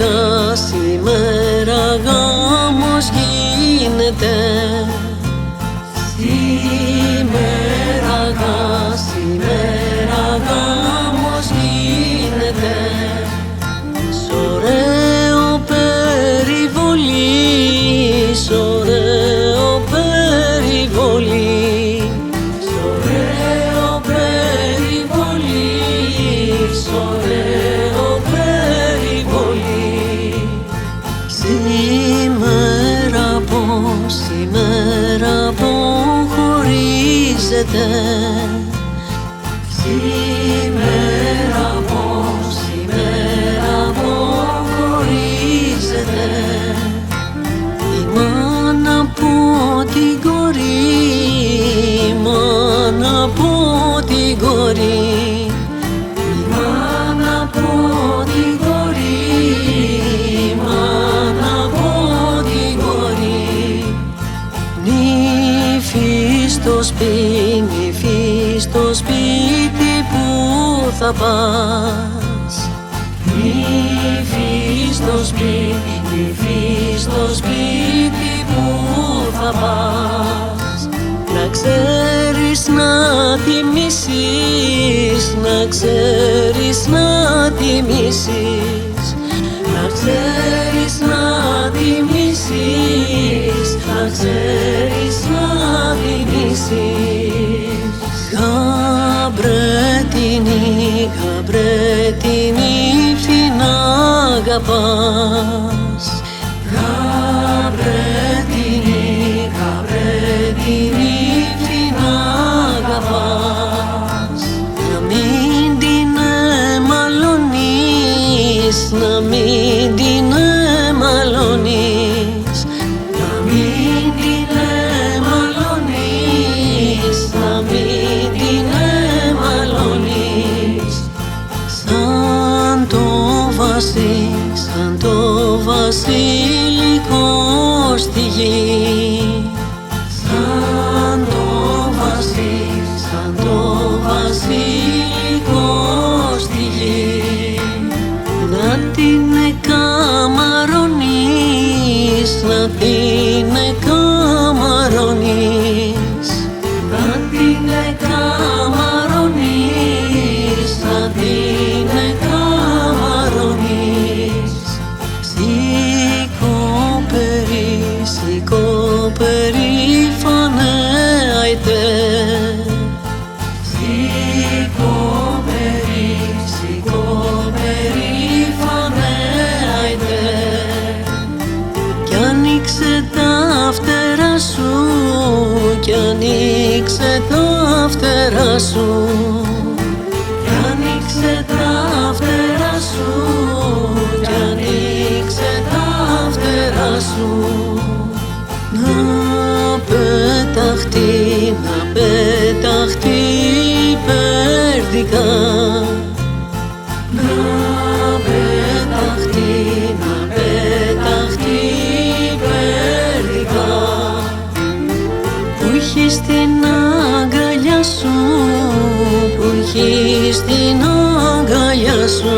αργά σήμερα γάμος γίνεται. Σήμερα αργά σήμερα γάμος γίνεται. Σ' ωραίο περιβολή, σ' ωραίο περιβολή, σ' ωραίο περιβολή, σ' ωραίο περιβολή. Σήμερα που χωρίζεται, σήμερα που χωρίζεται, η μάνα από την κορή, η μάνα από την κορή, η μάνα από την κορή, η μάνα από την κορή. Νύφη στο σπίτι που θα πας, νύφη στο σπίτι που θα πας. Να ξέρεις να τιμήσεις, να ξέρεις να τιμήσεις, να ξέρεις να τιμήσεις, να ξέρεις να τιμήσεις. Γαμπρέτινη νύφη να αγαπάς, γαμπρέτινη νύφη να αγαπάς. Να μην την εμαλώνεις, να μην την εμαλώνεις, να μην την εμαλώνεις, να μην την εμαλώνεις. Σαν το βασιλικό στη γη, σαν το βασιλικό στη γη. Να την εκαμαρώνεις, να την εκαμαρώνεις, να την εκαμαρώνεις, να την εκαμαρώνεις. Σηκώ περήφανε αητέ, σηκώ περήφανε αητέ. Κι ανοίξε τα φτερά σου, κι ανοίξε τα φτερά σου, κι ανοίξε τα φτερά σου, κι ανοίξε τα φτερά σου. Να πεταχτεί περδικά, να πεταχτεί περδικά, που έχεις την αγκαλιά σου, που έχεις την αγκαλιά σου.